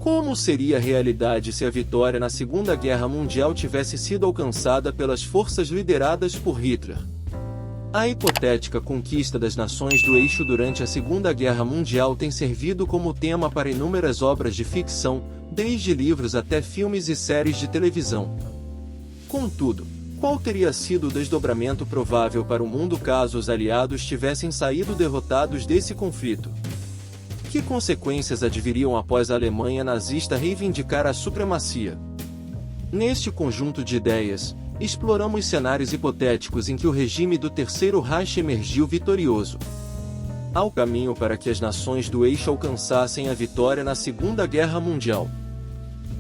Como seria a realidade se a vitória na Segunda Guerra Mundial tivesse sido alcançada pelas forças lideradas por Hitler? A hipotética conquista das nações do eixo durante a Segunda Guerra Mundial tem servido como tema para inúmeras obras de ficção, desde livros até filmes e séries de televisão. Contudo, qual teria sido o desdobramento provável para o mundo caso os aliados tivessem saído derrotados desse conflito? Que consequências adviriam após a Alemanha nazista reivindicar a supremacia? Neste conjunto de ideias, exploramos cenários hipotéticos em que o regime do Terceiro Reich emergiu vitorioso. Há o caminho para que as nações do eixo alcançassem a vitória na Segunda Guerra Mundial.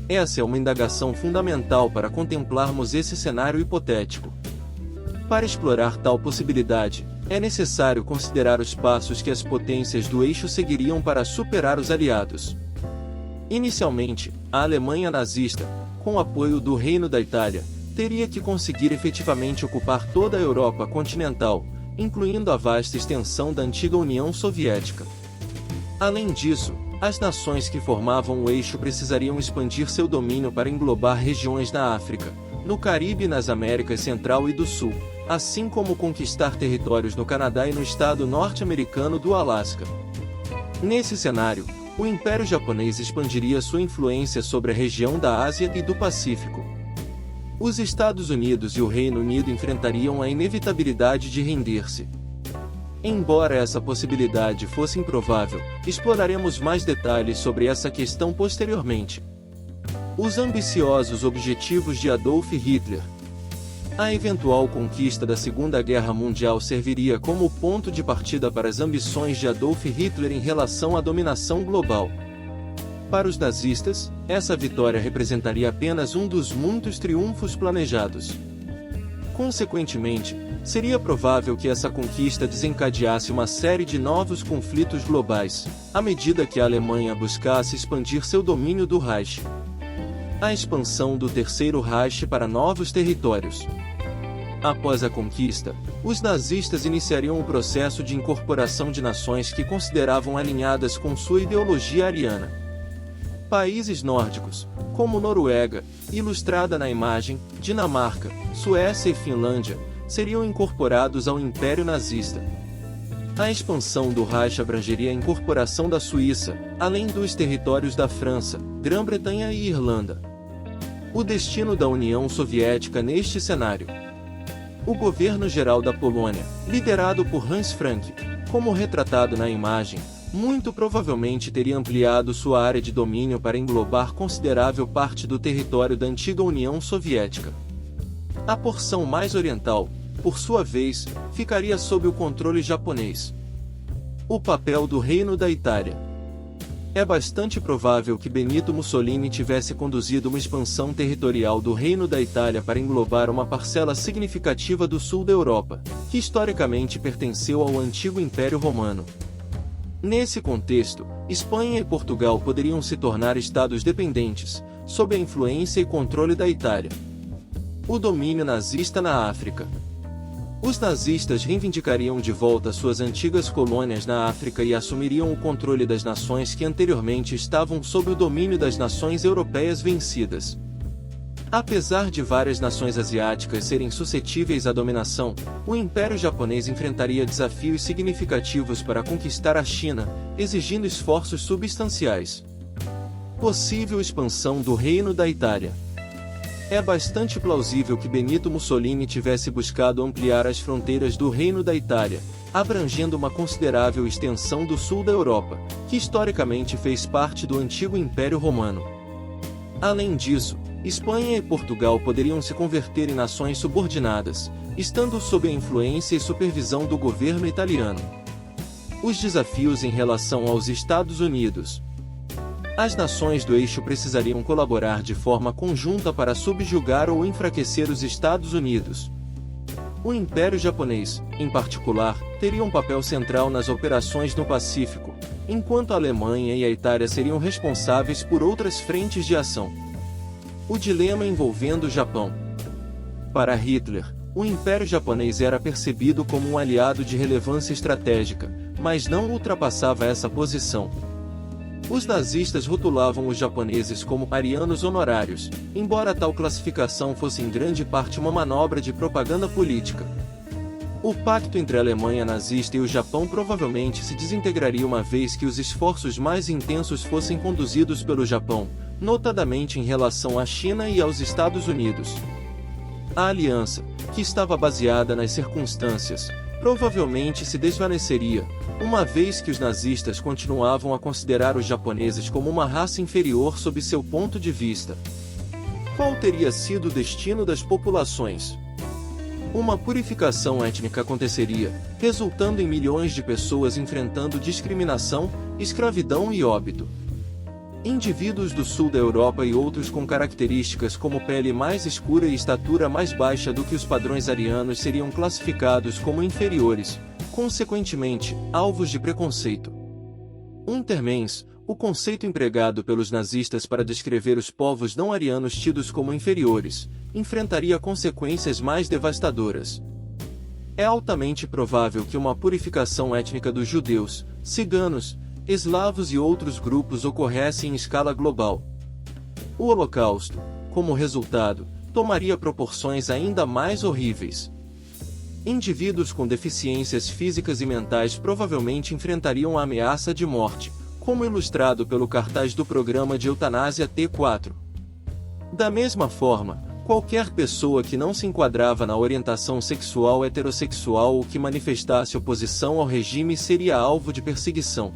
Essa é uma indagação fundamental para contemplarmos esse cenário hipotético. Para explorar tal possibilidade, é necessário considerar os passos que as potências do eixo seguiriam para superar os aliados. Inicialmente, a Alemanha nazista, com apoio do Reino da Itália, teria que conseguir efetivamente ocupar toda a Europa continental, incluindo a vasta extensão da antiga União Soviética. Além disso, as nações que formavam o eixo precisariam expandir seu domínio para englobar regiões na África, no Caribe e nas Américas Central e do Sul, assim como conquistar territórios no Canadá e no estado norte-americano do Alasca. Nesse cenário, o Império Japonês expandiria sua influência sobre a região da Ásia e do Pacífico. Os Estados Unidos e o Reino Unido enfrentariam a inevitabilidade de render-se. Embora essa possibilidade fosse improvável, exploraremos mais detalhes sobre essa questão posteriormente. Os ambiciosos objetivos de Adolf Hitler. A eventual conquista da Segunda Guerra Mundial serviria como ponto de partida para as ambições de Adolf Hitler em relação à dominação global. Para os nazistas, essa vitória representaria apenas um dos muitos triunfos planejados. Consequentemente, seria provável que essa conquista desencadeasse uma série de novos conflitos globais, à medida que a Alemanha buscasse expandir seu domínio do Reich. A expansão do Terceiro Reich para novos territórios. Após a conquista, os nazistas iniciariam o processo de incorporação de nações que consideravam alinhadas com sua ideologia ariana. Países nórdicos, como Noruega, ilustrada na imagem, Dinamarca, Suécia e Finlândia, seriam incorporados ao Império Nazista. A expansão do Reich abrangeria a incorporação da Suíça, além dos territórios da França, Grã-Bretanha e Irlanda. O destino da União Soviética neste cenário. O governo geral da Polônia, liderado por Hans Frank, como retratado na imagem, muito provavelmente teria ampliado sua área de domínio para englobar considerável parte do território da antiga União Soviética. A porção mais oriental, por sua vez, ficaria sob o controle japonês. O papel do Reino da Itália. É bastante provável que Benito Mussolini tivesse conduzido uma expansão territorial do Reino da Itália para englobar uma parcela significativa do sul da Europa, que historicamente pertenceu ao antigo Império Romano. Nesse contexto, Espanha e Portugal poderiam se tornar estados dependentes, sob a influência e controle da Itália. O domínio nazista na África. Os nazistas reivindicariam de volta suas antigas colônias na África e assumiriam o controle das nações que anteriormente estavam sob o domínio das nações europeias vencidas. Apesar de várias nações asiáticas serem suscetíveis à dominação, o Império Japonês enfrentaria desafios significativos para conquistar a China, exigindo esforços substanciais. Possível expansão do Reino da Itália. É bastante plausível que Benito Mussolini tivesse buscado ampliar as fronteiras do Reino da Itália, abrangendo uma considerável extensão do sul da Europa, que historicamente fez parte do antigo Império Romano. Além disso, Espanha e Portugal poderiam se converter em nações subordinadas, estando sob a influência e supervisão do governo italiano. Os desafios em relação aos Estados Unidos. As nações do eixo precisariam colaborar de forma conjunta para subjugar ou enfraquecer os Estados Unidos. O Império Japonês, em particular, teria um papel central nas operações no Pacífico, enquanto a Alemanha e a Itália seriam responsáveis por outras frentes de ação. O dilema envolvendo o Japão. Para Hitler, o Império Japonês era percebido como um aliado de relevância estratégica, mas não ultrapassava essa posição. Os nazistas rotulavam os japoneses como arianos honorários, embora tal classificação fosse em grande parte uma manobra de propaganda política. O pacto entre a Alemanha nazista e o Japão provavelmente se desintegraria uma vez que os esforços mais intensos fossem conduzidos pelo Japão, notadamente em relação à China e aos Estados Unidos. A aliança, que estava baseada nas circunstâncias, provavelmente se desvaneceria, uma vez que os nazistas continuavam a considerar os japoneses como uma raça inferior sob seu ponto de vista. Qual teria sido o destino das populações? Uma purificação étnica aconteceria, resultando em milhões de pessoas enfrentando discriminação, escravidão e óbito. Indivíduos do sul da Europa e outros com características como pele mais escura e estatura mais baixa do que os padrões arianos seriam classificados como inferiores, consequentemente, alvos de preconceito. Untermens, o conceito empregado pelos nazistas para descrever os povos não arianos tidos como inferiores, enfrentaria consequências mais devastadoras. É altamente provável que uma purificação étnica dos judeus, ciganos, eslavos e outros grupos ocorresse em escala global. O Holocausto, como resultado, tomaria proporções ainda mais horríveis. Indivíduos com deficiências físicas e mentais provavelmente enfrentariam a ameaça de morte, como ilustrado pelo cartaz do programa de eutanásia T4. Da mesma forma, qualquer pessoa que não se enquadrava na orientação sexual heterossexual ou que manifestasse oposição ao regime seria alvo de perseguição.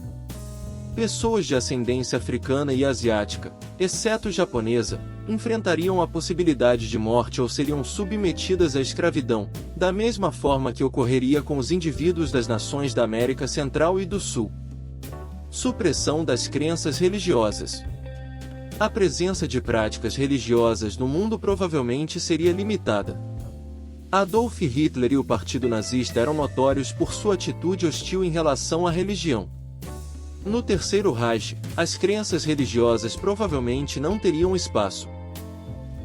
Pessoas de ascendência africana e asiática, exceto japonesa, enfrentariam a possibilidade de morte ou seriam submetidas à escravidão, da mesma forma que ocorreria com os indivíduos das nações da América Central e do Sul. Supressão das crenças religiosas. A presença de práticas religiosas no mundo provavelmente seria limitada. Adolf Hitler e o Partido Nazista eram notórios por sua atitude hostil em relação à religião. No Terceiro Reich, as crenças religiosas provavelmente não teriam espaço.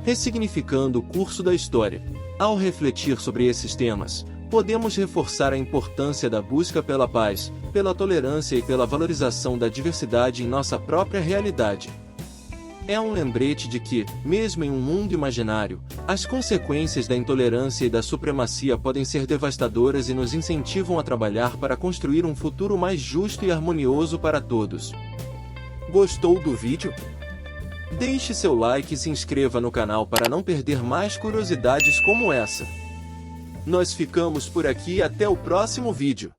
Ressignificando o curso da história. Ao refletir sobre esses temas, podemos reforçar a importância da busca pela paz, pela tolerância e pela valorização da diversidade em nossa própria realidade. É um lembrete de que, mesmo em um mundo imaginário, as consequências da intolerância e da supremacia podem ser devastadoras e nos incentivam a trabalhar para construir um futuro mais justo e harmonioso para todos. Gostou do vídeo? Deixe seu like e se inscreva no canal para não perder mais curiosidades como essa. Nós ficamos por aqui e até o próximo vídeo.